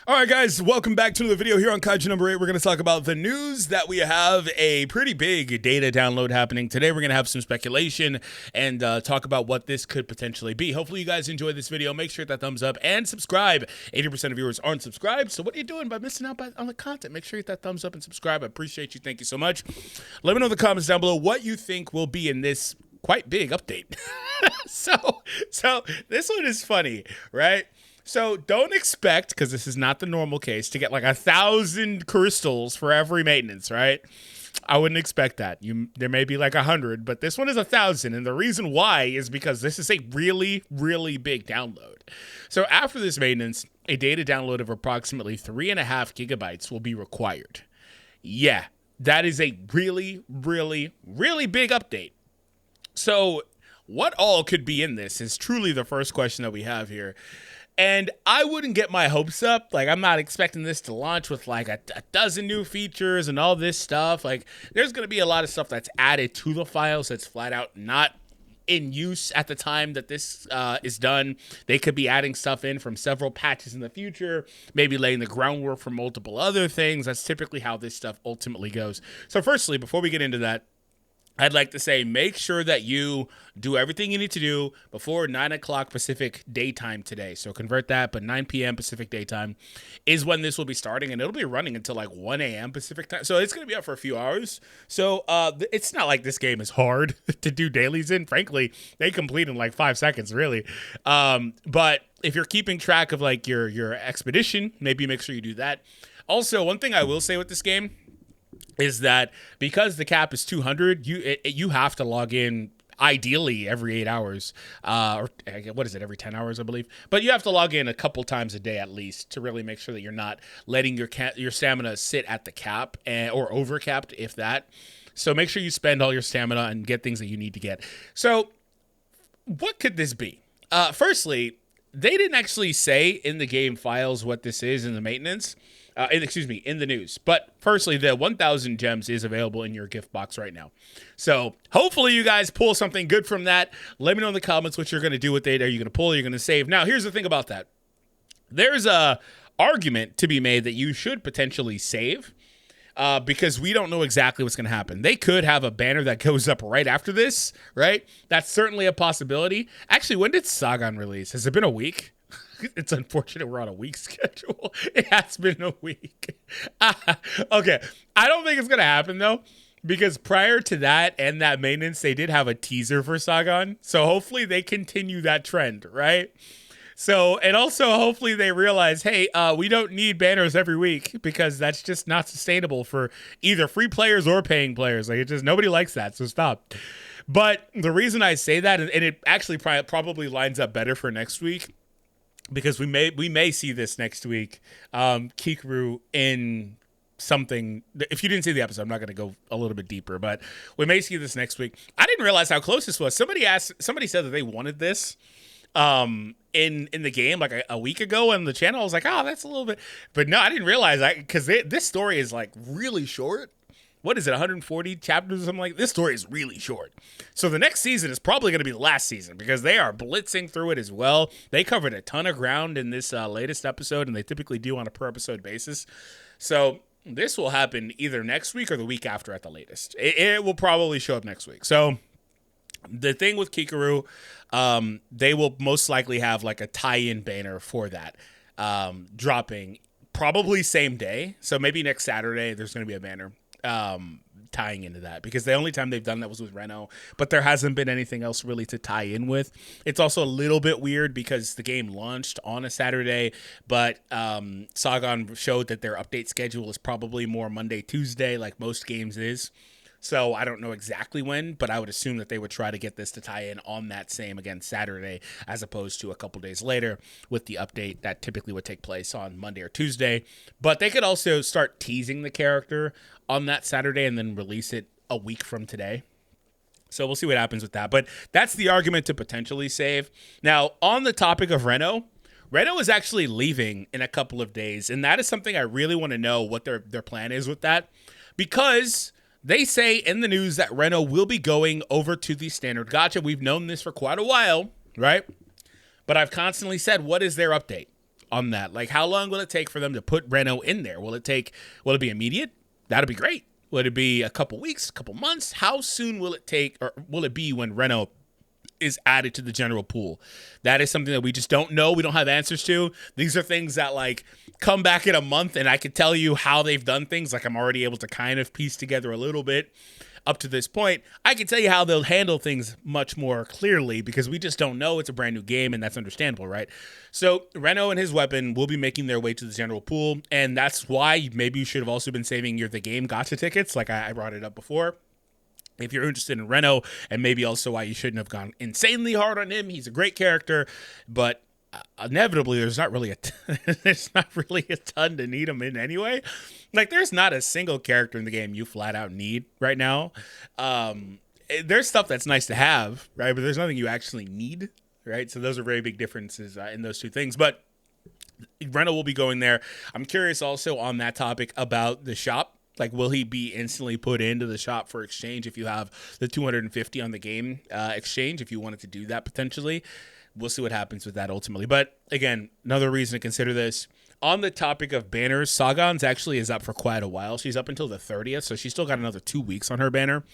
All right, guys, welcome back to another video here on Kaiju number 8. We're going to talk about the news that we have a pretty big data download happening. Today, we're going to have some speculation and talk about what this could potentially be. Hopefully, you guys enjoyed this video. Make sure to hit that thumbs up and subscribe. 80% of viewers aren't subscribed, so what are you doing by missing out on the content? Make sure you hit that thumbs up and subscribe. I appreciate you. Thank you so much. Let me know in the comments down below what you think will be in this quite big update. So this one is funny, right? So don't expect, because this is not the normal case, to get like 1,000 crystals for every maintenance, right? I wouldn't expect that. There may be like 100, but this one is 1,000. And the reason why is because this is a really, really big download. So after this maintenance, a data download of approximately 3.5 gigabytes will be required. Yeah, that is a really, really, really big update. So what all could be in this is truly the first question that we have here. And I wouldn't get my hopes up. Like, I'm not expecting this to launch with like a dozen new features and all this stuff. Like, there's going to be a lot of stuff that's added to the files that's flat out not in use at the time that this is done. They could be adding stuff in from several patches in the future, maybe laying the groundwork for multiple other things. That's typically how this stuff ultimately goes. So firstly, before we get into that, I'd like to say make sure that you do everything you need to do before 9 o'clock Pacific daytime today. So convert that, but 9 p.m. Pacific daytime is when this will be starting, and it'll be running until like 1 a.m. Pacific time. So it's going to be up for a few hours. So it's not like this game is hard to do dailies in. Frankly, they complete in like 5 seconds, really. But if you're keeping track of like your expedition, maybe make sure you do that. Also, one thing I will say with this game is that because the cap is 200, you have to log in ideally every 8 hours, or what is it, every 10 hours, I believe. But you have to log in a couple times a day at least to really make sure that you're not letting your stamina sit at the cap or overcapped, if that. So make sure you spend all your stamina and get things that you need to get. So what could this be? Firstly, they didn't actually say in the game files what this is in the maintenance. In the news. But firstly, the 1,000 gems is available in your gift box right now. So hopefully you guys pull something good from that. Let me know in the comments what you're going to do with it. Are you going to pull? Are you going to save? Now, here's the thing about that. There's a argument to be made that you should potentially save because we don't know exactly what's going to happen. They could have a banner that goes up right after this, right? That's certainly a possibility. Actually, when did Sagan release? Has it been a week? It's unfortunate we're on a week schedule. It has been a week. Okay. I don't think it's going to happen, though, because prior to that and that maintenance, they did have a teaser for Sagan. So hopefully they continue that trend, right? So, and also hopefully they realize, hey, we don't need banners every week because that's just not sustainable for either free players or paying players. Like, nobody likes that. So stop. But the reason I say that, and it actually probably lines up better for next week, because we may see this next week, Kikaru in something. If you didn't see the episode, I'm not going to go a little bit deeper, but we may see this next week. I didn't realize how close this was. Somebody said that they wanted this in the game like a week ago on the channel. I was like, oh, that's a little bit, but no, I didn't realize that because this story is like really short. What is it, 140 chapters or something like that? This story is really short. So the next season is probably going to be the last season because they are blitzing through it as well. They covered a ton of ground in this latest episode, and they typically do on a per episode basis. So this will happen either next week or the week after at the latest. It will probably show up next week. So the thing with Kikaru, they will most likely have like a tie-in banner for that dropping probably same day. So maybe next Saturday there's going to be a banner tying into that, because the only time they've done that was with Reno, but there hasn't been anything else really to tie in with. It's also a little bit weird because the game launched on a Saturday, but Sagan showed that their update schedule is probably more Monday, Tuesday, like most games is. So I don't know exactly when, but I would assume that they would try to get this to tie in on that same, again, Saturday, as opposed to a couple days later with the update that typically would take place on Monday or Tuesday. But they could also start teasing the character on that Saturday and then release it a week from today. So we'll see what happens with that. But that's the argument to potentially save. Now, on the topic of Reno is actually leaving in a couple of days, and that is something I really want to know what their plan is with that, because they say in the news that Reno will be going over to the standard gacha. We've known this for quite a while, right? But I've constantly said, what is their update on that. Like, how long will it take for them to put Reno in there? Will it be immediate? That'd be great. Would it be a couple weeks, a couple months? How soon will it take, or will it be when Reno is added to the general pool? That is something that we just don't know. We don't have answers to. These are things that like come back in a month and I could tell you how they've done things. Like, I'm already able to kind of piece together a little bit up to this point. I can tell you how they'll handle things much more clearly because we just don't know. It's a brand new game, and that's understandable, right? So Reno and his weapon will be making their way to the general pool, and that's why maybe you should have also been saving the game gacha tickets, like I brought it up before. If you're interested in Reno, and maybe also why you shouldn't have gone insanely hard on him. He's a great character, but inevitably there's not really a ton to need him in anyway. Like, there's not a single character in the game you flat out need right now. There's stuff that's nice to have, right? But there's nothing you actually need, right? So those are very big differences in those two things. But Reno will be going there. I'm curious also on that topic about the shop. Like, will he be instantly put into the shop for exchange if you have the 250 on the game exchange, if you wanted to do that potentially? We'll see what happens with that ultimately. But again, another reason to consider this. On the topic of banners, Sagan's actually is up for quite a while. She's up until the 30th, so she's still got another 2 weeks on her banner.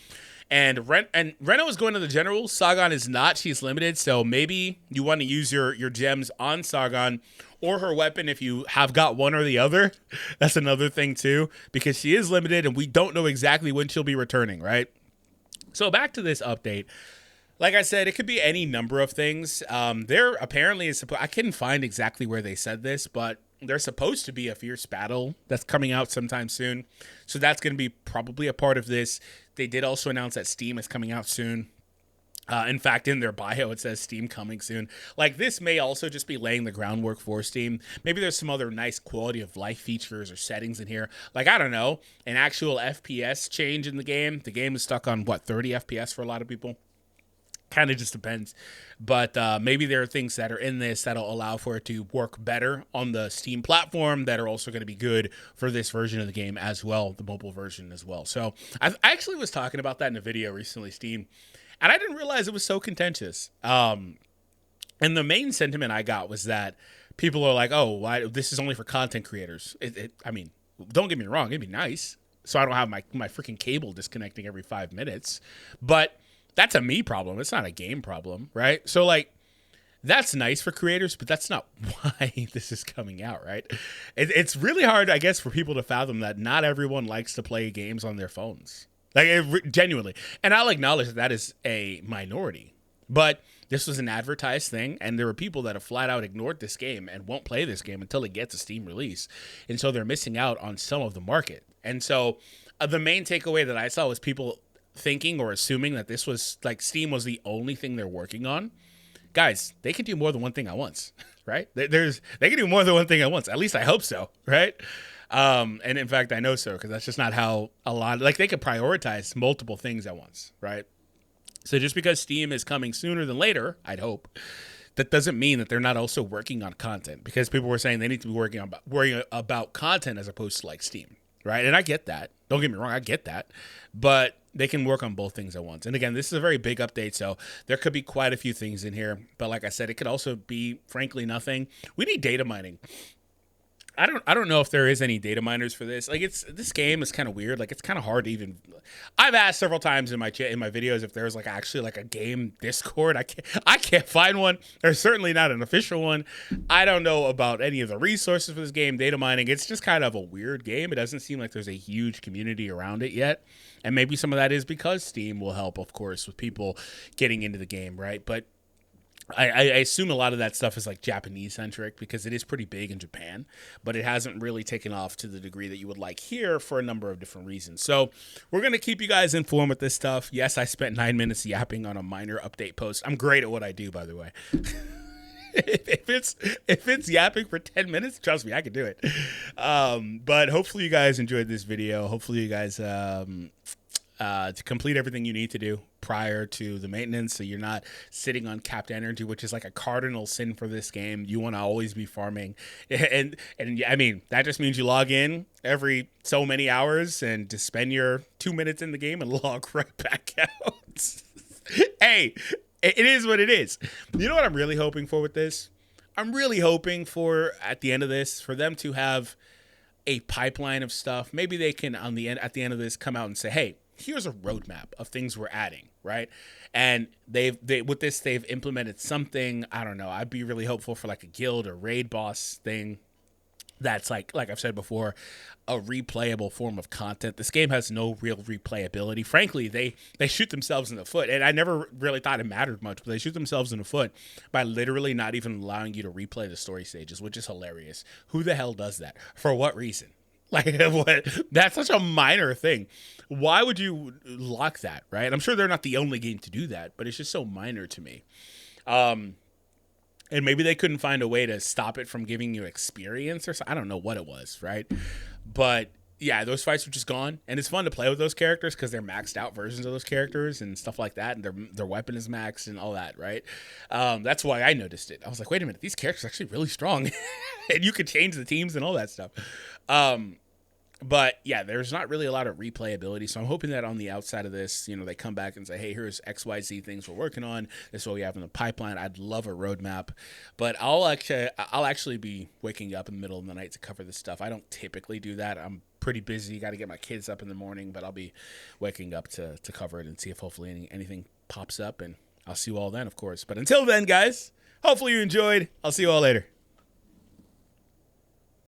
And Reno is going to the general. Sagan is not. She's limited, so maybe you want to use your gems on Sagan or her weapon if you have got one or the other. That's another thing too, because she is limited and we don't know exactly when she'll be returning, right? So back to this update. Like I said, it could be any number of things. There apparently is I couldn't find exactly where they said this, but there's supposed to be a fierce battle that's coming out sometime soon. So that's going to be probably a part of this. They did also announce that Steam is coming out soon. In fact, in their bio, it says Steam coming soon. Like, this may also just be laying the groundwork for Steam. Maybe there's some other nice quality of life features or settings in here. Like, I don't know, an actual FPS change in the game. The game is stuck on, 30 FPS for a lot of people? Kind of just depends. But maybe there are things that are in this that'll allow for it to work better on the Steam platform that are also going to be good for this version of the game as well, the mobile version as well. So I actually was talking about that in a video recently, Steam, and I didn't realize it was so contentious. And the main sentiment I got was that people are like, oh, why, this is only for content creators. I mean, don't get me wrong, it'd be nice so I don't have my freaking cable disconnecting every 5 minutes. But that's a me problem. It's not a game problem, right? So, like, that's nice for creators, but that's not why this is coming out, right? It's really hard, I guess, for people to fathom that not everyone likes to play games on their phones. Like, genuinely. And I'll acknowledge that is a minority. But this was an advertised thing, and there are people that have flat out ignored this game and won't play this game until it gets a Steam release. And so they're missing out on some of the market. And so the main takeaway that I saw was people thinking or assuming that this was, like, Steam was the only thing they're working on. Guys, they can do more than one thing at once, right? They can do more than one thing at once. At least I hope so, right? And in fact, I know so, because that's just not how a lot, like, they could prioritize multiple things at once, right? So just because Steam is coming sooner than later, I'd hope, that doesn't mean that they're not also working on content, because people were saying they need to be worrying about content as opposed to, like, Steam, right? And I get that. Don't get me wrong, I get that. But they can work on both things at once. And again, this is a very big update, so there could be quite a few things in here. But like I said, it could also be, frankly, nothing. We need data mining. I don't know if there is any data miners for this. Like, this game is kind of weird. Like, it's kind of hard to even. I've asked several times in my videos if there's, like, actually, like, a game Discord. I can't find one. There's certainly not an official one. I don't know about any of the resources for this game, data mining. It's just kind of a weird game. It doesn't seem like there's a huge community around it yet. And maybe some of that is because Steam will help, of course, with people getting into the game, right? But I assume a lot of that stuff is, like, Japanese-centric, because it is pretty big in Japan, but it hasn't really taken off to the degree that you would like here for a number of different reasons. So we're going to keep you guys informed with this stuff. Yes, I spent 9 minutes yapping on a minor update post. I'm great at what I do, by the way. If it's yapping for 10 minutes, trust me, I can do it. But hopefully you guys enjoyed this video. Hopefully you guys to complete everything you need to do prior to the maintenance, so you're not sitting on capped energy, which is like a cardinal sin for this game. You want to always be farming, and I mean, that just means you log in every so many hours and just spend your 2 minutes in the game and log right back out. Hey, it is what it is. You know what I'm really hoping for with this? I'm really hoping for, at the end of this, for them to have a pipeline of stuff. Maybe they can at the end of this come out and say, hey, here's a roadmap of things we're adding, right? And they've implemented something. I don't know. I'd be really hopeful for like a guild or raid boss thing that's like I've said before, a replayable form of content. This game has no real replayability. Frankly, they shoot themselves in the foot, and I never really thought it mattered much, but they shoot themselves in the foot by literally not even allowing you to replay the story stages, which is hilarious. Who the hell does that? For what reason? Like, what? That's such a minor thing. Why would you lock that, right? I'm sure they're not the only game to do that, but it's just so minor to me. And maybe they couldn't find a way to stop it from giving you experience or something. I don't know what it was, right? But yeah, those fights were just gone. And it's fun to play with those characters because they're maxed out versions of those characters and stuff like that. And their weapon is maxed and all that, right? That's why I noticed it. I was like, wait a minute, these characters are actually really strong. And you could change the teams and all that stuff. But yeah, there's not really a lot of replayability. So I'm hoping that on the outside of this, they come back and say, hey, here's XYZ things we're working on. This is what we have in the pipeline. I'd love a roadmap. But I'll actually be waking up in the middle of the night to cover this stuff. I don't typically do that. I'm pretty busy. Got to get my kids up in the morning, but I'll be waking up to cover it and see if hopefully anything pops up. And I'll see you all then, of course. But until then, guys, hopefully you enjoyed. I'll see you all later.